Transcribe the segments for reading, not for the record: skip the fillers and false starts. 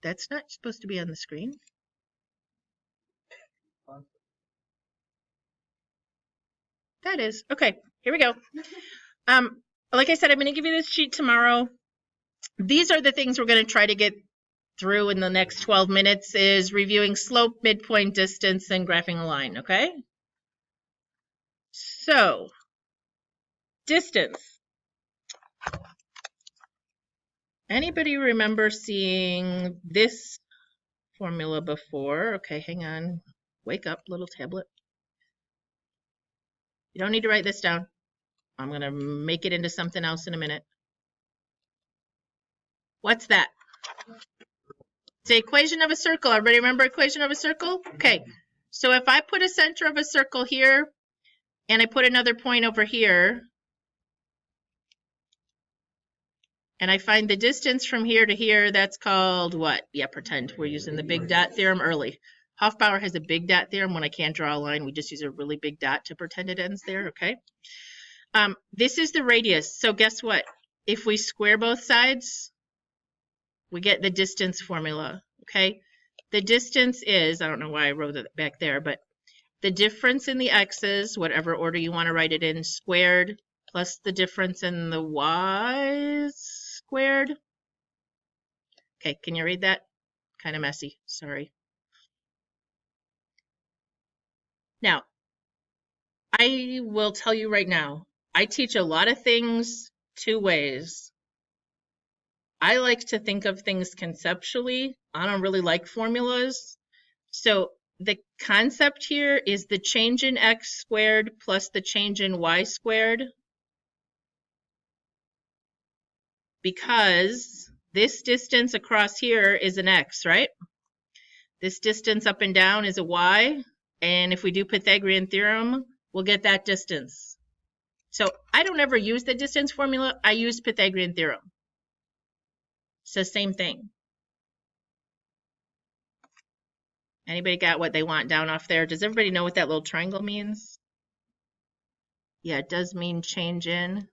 That's not supposed to be on the screen. That is. Okay, here we go. Like I said, I'm going to give you this sheet tomorrow. These are the things we're going to try to get through in the next 12 minutes is reviewing slope, midpoint, distance, and graphing a line, okay? So, distance. Anybody remember seeing this formula before? Okay, hang on. Wake up, little tablet. You don't need to write this down. I'm going to make it into something else in a minute. What's that? It's the equation of a circle. Everybody remember equation of a circle? Okay. So if I put a center of a circle here and I put another point over here and I find the distance from here to here, that's called what? Yeah, pretend. We're using the big dot theorem early. Hofbauer has a big dot theorem. When I can't draw a line, we just use a really big dot to pretend it ends there, okay? This is the radius. So guess what? If we square both sides, we get the distance formula, okay? The distance is, I don't know why I wrote it back there, but the difference in the x's, whatever order you want to write it in, squared, plus the difference in the y's squared. Okay, can you read that? Kind of messy, sorry. Now, I will tell you right now, I teach a lot of things two ways. I like to think of things conceptually. I don't really like formulas. So the concept here is the change in x squared plus the change in y squared. Because this distance across here is an x, right? This distance up and down is a y. And if we do Pythagorean theorem, we'll get that distance. So I don't ever use the distance formula. I use Pythagorean theorem. It's the same thing. Anybody got what they want down off there? Does everybody know what that little triangle means? Yeah, it does mean change in,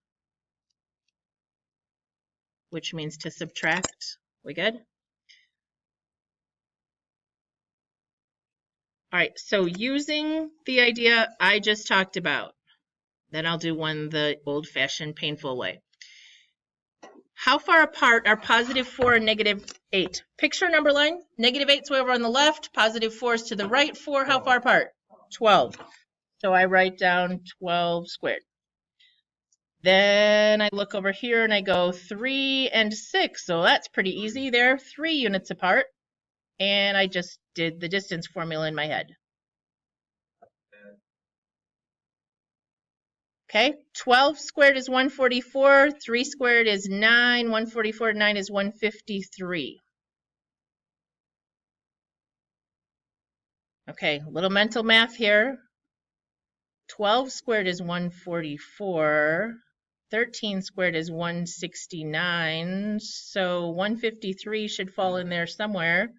which means to subtract. We good? All right, so using the idea I just talked about, then I'll do one the old-fashioned painful way. How far apart are +4 and -8? Picture a number line. -8's way over on the left, +4 is to the right. 4, how far apart? 12. So I write down 12 squared. Then I look over here and I go 3 and 6. So that's pretty easy. They're 3 units apart. And I just did the distance formula in my head. Okay, 12 squared is 144, 3 squared is 9, 144 to 9 is 153. Okay, a little mental math here. 12 squared is 144, 13 squared is 169, so 153 should fall in there somewhere.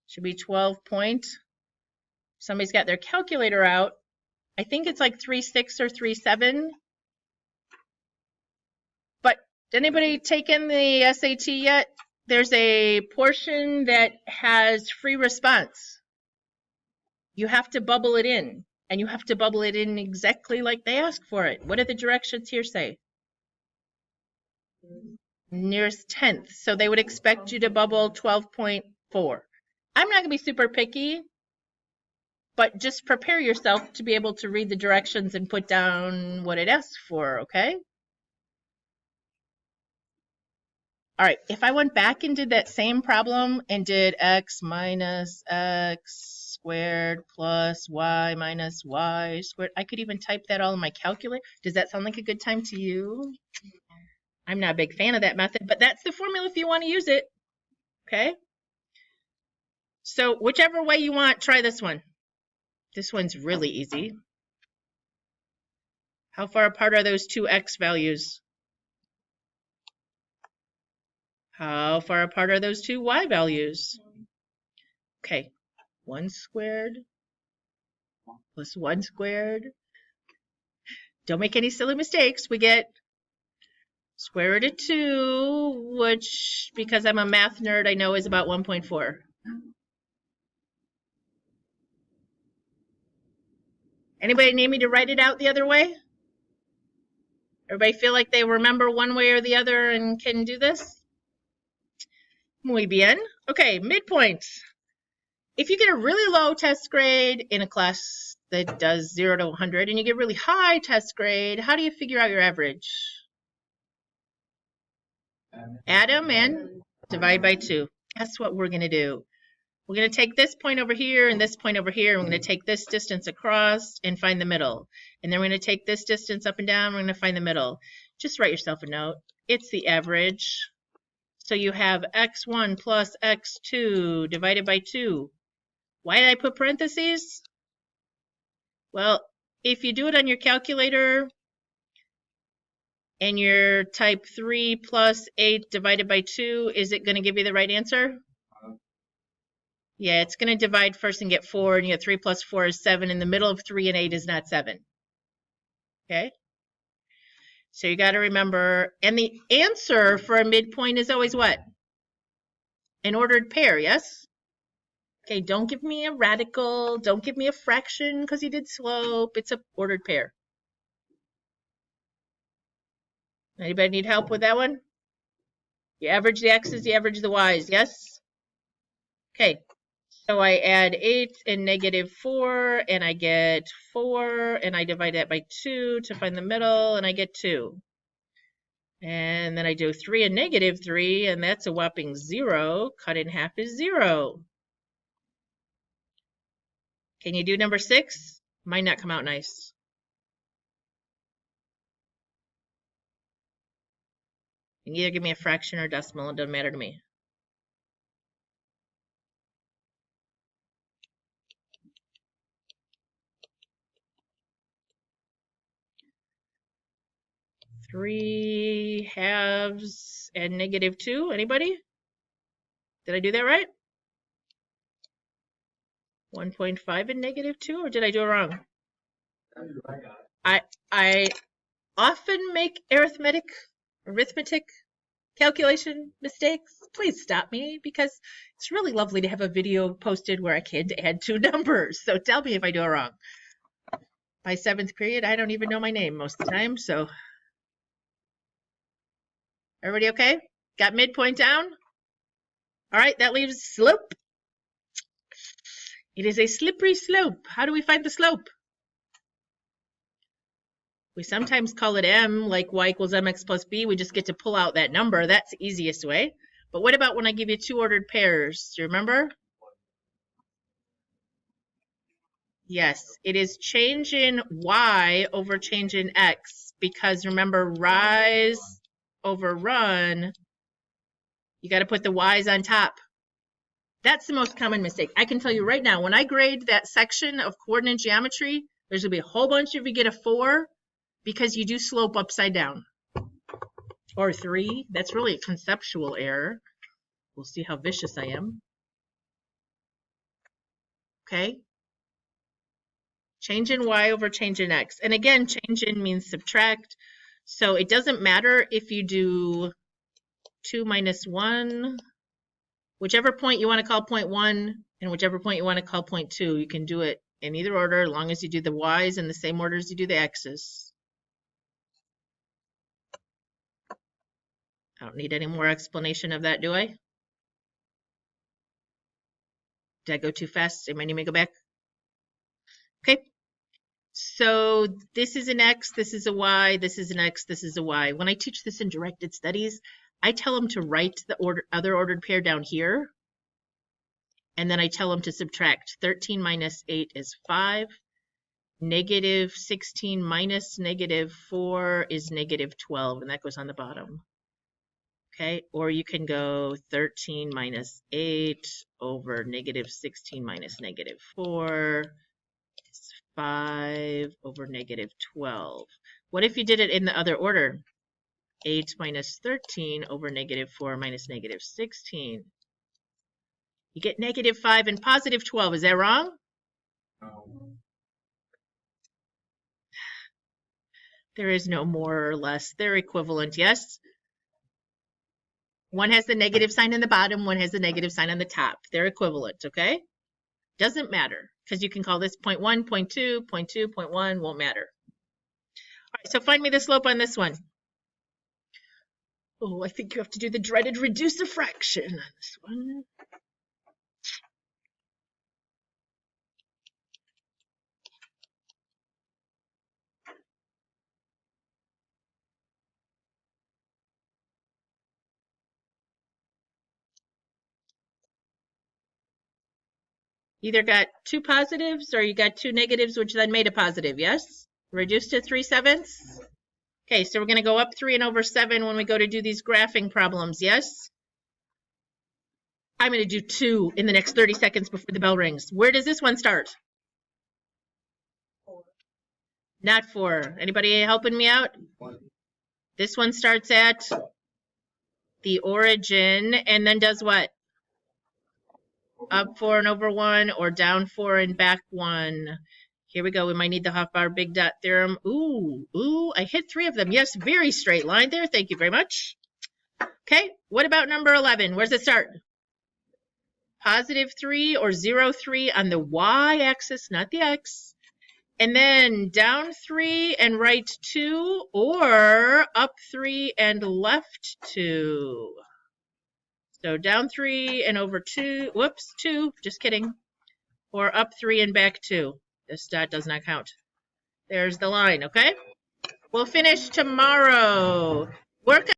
Should be 12 point. Somebody's got their calculator out. I think it's like 3.6 or 3.7. But did anybody take in the SAT yet? There's a portion that has free response. You have to bubble it in, and you have to bubble it in exactly like they ask for it. What do the directions here say? Nearest tenth. So they would expect you to bubble 12.4. I'm not going to be super picky, but just prepare yourself to be able to read the directions and put down what it asks for, okay? All right, if I went back and did that same problem and did x minus x squared plus y minus y squared, I could even type that all in my calculator. Does that sound like a good time to you? I'm not a big fan of that method, but that's the formula if you want to use it, okay? So whichever way you want, try this one. This one's really easy. How far apart are those two x values? How far apart are those two y values? Okay, 1 squared plus 1 squared. Don't make any silly mistakes. We get Square root of 2, which, because I'm a math nerd, I know is about 1.4. Anybody need me to write it out the other way? Everybody feel like they remember one way or the other and can do this? Muy bien. Okay, midpoints. If you get a really low test grade in a class that does 0 to 100 and you get really high test grade, how do you figure out your average? Add them and divide by 2. That's what we're going to do. We're going to take this point over here and this point over here. We're going to take this distance across and find the middle. And then we're going to take this distance up and down. We're going to find the middle. Just write yourself a note. It's the average. So you have x1 plus x2 divided by 2. Why did I put parentheses? Well, if you do it on your calculator and you're type 3 plus 8 divided by 2, is it going to give you the right answer? Yeah, it's going to divide first and get 4, and you get 3 plus 4 is 7. In the middle of 3 and 8 is not 7. Okay? So you got to remember, and the answer for a midpoint is always what? An ordered pair, yes? Okay, don't give me a radical, don't give me a fraction because you did slope. It's an ordered pair. Anybody need help with that one? You average the x's, you average the y's, yes? Okay, so I add 8 and negative 4, and I get 4, and I divide that by 2 to find the middle, and I get 2. And then I do 3 and negative 3, and that's a whopping 0. Cut in half is 0. Can you do number 6? Might not come out nice. You can either give me a fraction or decimal. It doesn't matter to me. Three halves and negative 2. Anybody? Did I do that right? 1.5 and negative 2, or did I do it wrong? I often make arithmetic calculation mistakes. Please stop me, because it's really lovely to have a video posted where I can add 2 numbers. So tell me if I do it wrong. By 7th period, I don't even know my name most of the time. So everybody okay? Got midpoint down? All right, that leaves slope. It is a slippery slope. How do we find the slope? We sometimes call it m, like y equals mx plus b. We just get to pull out that number. That's the easiest way. But what about when I give you 2 ordered pairs? Do you remember? Yes, it is change in y over change in x, because remember, rise over run, you got to put the y's on top. That's the most common mistake. I can tell you right now, when I grade that section of coordinate geometry, there's going to be a whole bunch of you get a 4 because you do slope upside down. Or 3. That's really a conceptual error. We'll see how vicious I am. Okay? Change in y over change in x. And again, change in means subtract. So it doesn't matter if you do 2 minus 1. Whichever point you want to call point 1 and whichever point you want to call point 2, you can do it in either order as long as you do the y's in the same order as you do the x's. I don't need any more explanation of that, do I? Did I go too fast? Am I need me to go back? Okay. So this is an x, this is a y, this is an x, this is a y. When I teach this in directed studies, I tell them to write the other ordered pair down here, and then I tell them to subtract. 13 minus 8 is 5. Negative 16 minus negative 4 is negative 12, and that goes on the bottom. Okay, or you can go 13 minus 8 over negative 16 minus negative 4 is 5 over negative 12. What if you did it in the other order? 8 minus 13 over negative 4 minus negative 16. You get negative 5 and positive 12. Is that wrong? No. There is no more or less. They're equivalent, yes? One has the negative sign in the bottom, one has the negative sign on the top. They're equivalent, okay? Doesn't matter, because you can call this 0.1, 0.2, 0.2, 0.1, won't matter. All right, so find me the slope on this one. Oh, I think you have to do the dreaded reduce a fraction on this one. Either got two positives or you got two negatives, which then made a positive, yes? Reduced to 3/7? Okay, so we're going to go up 3 and over 7 when we go to do these graphing problems, yes? I'm going to do 2 in the next 30 seconds before the bell rings. Where does this one start? 4. Not 4. Anybody helping me out? 1. This one starts at the origin and then does what? Up 4 and over 1 or down 4 and back 1. Here we go. We might need the Hofbauer big dot theorem. Ooh, I hit 3 of them. Yes, very straight line there. Thank you very much. Okay, what about number 11? Where's it start? Positive 3 or 0, 3 on the y-axis, not the x. And then down 3 and right 2 or up 3 and left 2. So down 3 and over 2, whoops, 2, just kidding. Or up 3 and back 2. This dot does not count. There's the line, okay? We'll finish tomorrow. Work